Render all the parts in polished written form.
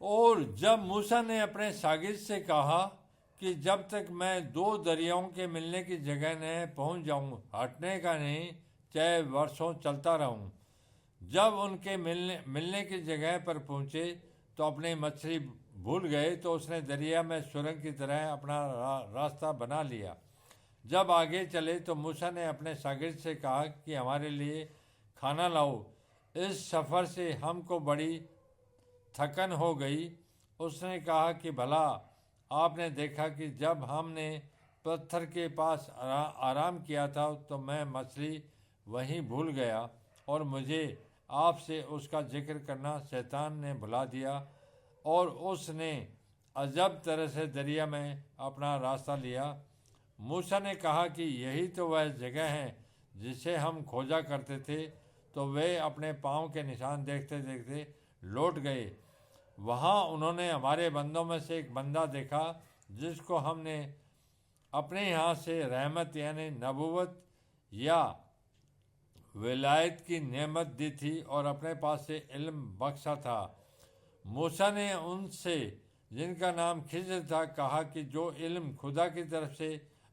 और जब मूसा ने अपने शागिर्द से कहा कि जब तक मैं दो दरियाओं के मिलने की जगह न पहुंच जाऊं, हटने का नहीं, चाहे वर्षों चलता रहूं। जब उनके मिलने मिलने की जगह पर पहुंचे तो अपनी मछली भूल गए, तो उसने दरिया में सुरंग की तरह अपना रास्ता बना लिया। जब आगे चले तो मूसा ने अपने शागिर्द से कहा कि हमारे लिए खाना लाओ, इस सफ़र से हमको बड़ी थकन हो गई। उसने कहा कि भला आपने देखा कि जब हमने पत्थर के पास आराम किया था तो मैं मछली वहीं भूल गया, और मुझे आपसे उसका जिक्र करना शैतान ने भुला दिया, और उसने अजब तरह से दरिया में अपना रास्ता लिया। मूसा ने कहा कि यही तो वह जगह है जिसे हम खोजा करते थे। तो वे अपने पाँव के निशान देखते देखते लौट गए। वहाँ उन्होंने हमारे बंदों में से एक बंदा देखा जिसको हमने अपने यहाँ से रहमत यानी नबूवत या विलायत की नेमत दी थी और अपने पास से इल्म बख्शा था। मूसा ने उनसे जिनका नाम खिज़र था कहा कि जो इल्म खुदा की तरफ से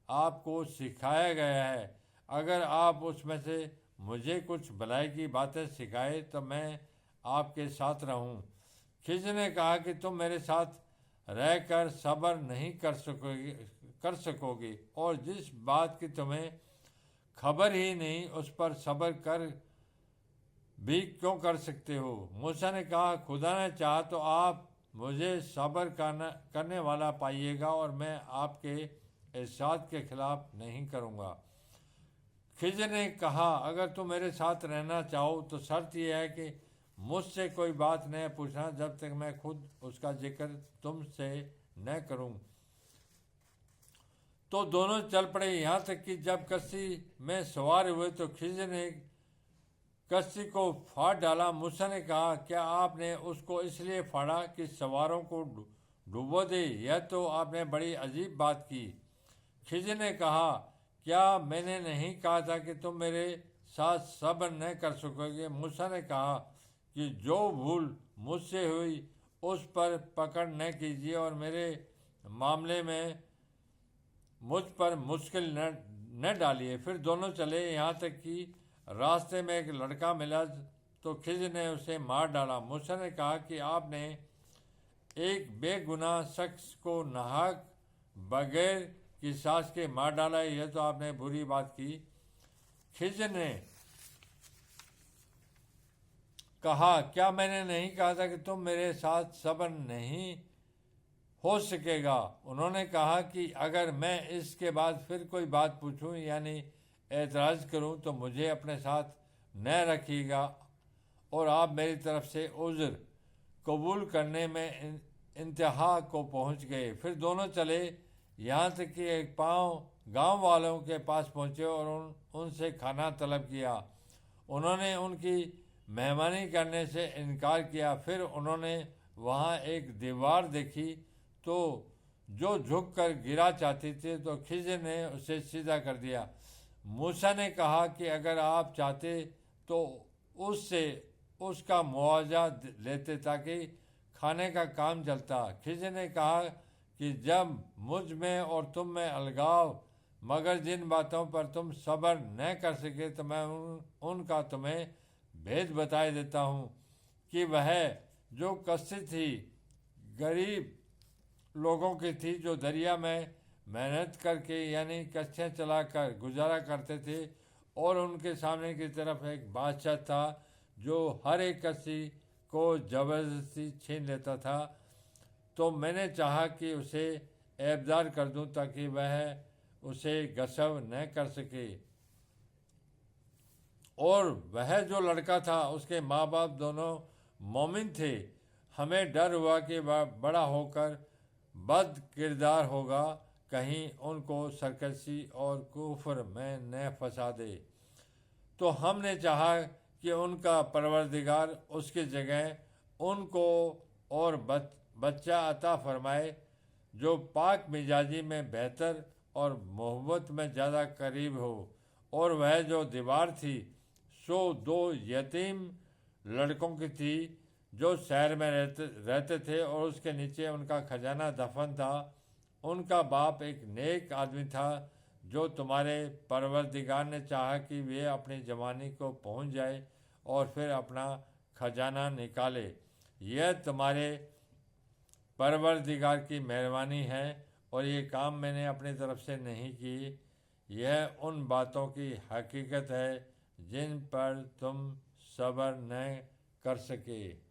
आपको सिखाया गया है, अगर आप उसमें से मुझे कुछ भलाई की बातें सिखाए तो मैं आपके साथ रहूं। खिज़र ने कहा कि तुम मेरे साथ रहकर सब्र नहीं कर सकोगे, और जिस बात की तुम्हें खबर ही नहीं उस पर सब्र कर भी क्यों कर सकते हो। मूसा ने कहा, खुदा ने चाहा तो आप मुझे सब्र करने वाला पाइएगा और मैं आपके इरशाद के खिलाफ नहीं करूँगा। खिज़र ने कहा, अगर तुम मेरे साथ रहना चाहो तो शर्त यह है कि मुझसे कोई बात न पूछना जब तक मैं खुद उसका जिक्र तुमसे न करूं। तो दोनों चल पड़े, यहाँ तक कि जब कश्ती में सवार हुए तो खिज़र ने कश्ती को फाड़ डाला। मूसा ने कहा, क्या आपने उसको इसलिए फाड़ा कि सवारों को डुबो दे? यह तो आपने बड़ी अजीब बात की। खिज़र ने कहा, क्या मैंने नहीं कहा था कि तुम मेरे साथ सब्र न कर सकोगे? मूसा ने कहा कि जो भूल मुझसे हुई उस पर पकड़ न कीजिए और मेरे मामले में मुझ पर मुश्किल न डालिए। फिर दोनों चले, यहाँ तक कि रास्ते में एक लड़का मिला तो खिज़र ने उसे मार डाला। मूसा ने कहा कि आपने एक बेगुनाह शख्स को नाहक बगैर किसास के मार डाला, यह तो आपने बुरी बात की। खिज़र ने कहा, क्या मैंने नहीं कहा था कि तुम मेरे साथ सब्र नहीं हो सकेगा? उन्होंने कहा कि अगर मैं इसके बाद फिर कोई बात पूछूं यानी एतराज़ करूं तो मुझे अपने साथ न रखिएगा, और आप मेरी तरफ से उज़्र कबूल करने में इंतहा को पहुंच गए। फिर दोनों चले, यहाँ तक कि एक गांव वालों के पास पहुंचे और उनसे खाना तलब किया। उन्होंने उनकी मेहमानी करने से इनकार किया। फिर उन्होंने वहाँ एक दीवार देखी तो जो झुक कर गिरा चाहती थी, तो खिज़र ने उसे सीधा कर दिया। मूसा ने कहा कि अगर आप चाहते तो उससे उसका मुआवजा लेते ताकि खाने का काम चलता। खिज़र ने कहा कि जब मुझ में और तुम में अलगाव, मगर जिन बातों पर तुम सब्र न कर सके तो मैं उनका तुम्हें भेद बता देता हूँ कि वह जो कश्ती थी गरीब लोगों की थी जो दरिया में मेहनत करके यानी कश्तियाँ चलाकर गुजारा करते थे, और उनके सामने की तरफ एक बादशाह था जो हर एक कश्ती को ज़बरदस्ती छीन लेता था। तो मैंने चाहा कि उसे ऐबदार कर दूं ताकि वह उसे गसब न कर सके। और वह जो लड़का था उसके माँ बाप दोनों मोमिन थे। हमें डर हुआ कि वह बड़ा होकर बद किरदार होगा, कहीं उनको सरकशी और कुफ्र में न फंसा दे। तो हमने चाहा कि उनका परवरदिगार उसकी जगह उनको और बच्चा अता फरमाए जो पाक मिजाजी में बेहतर और मोहब्बत में ज़्यादा करीब हो। और वह जो दीवार थी सो दो यतीम लड़कों की थी जो शहर में रहते थे और उसके नीचे उनका खजाना दफन था। उनका बाप एक नेक आदमी था, जो तुम्हारे परवरदिगार ने चाहा कि वे अपनी जवानी को पहुंच जाए और फिर अपना खजाना निकाले। यह तुम्हारे परवरदिगार की मेहरबानी है, और ये काम मैंने अपनी तरफ से नहीं की। यह उन बातों की हकीकत है जिन पर तुम सब्र न कर सके।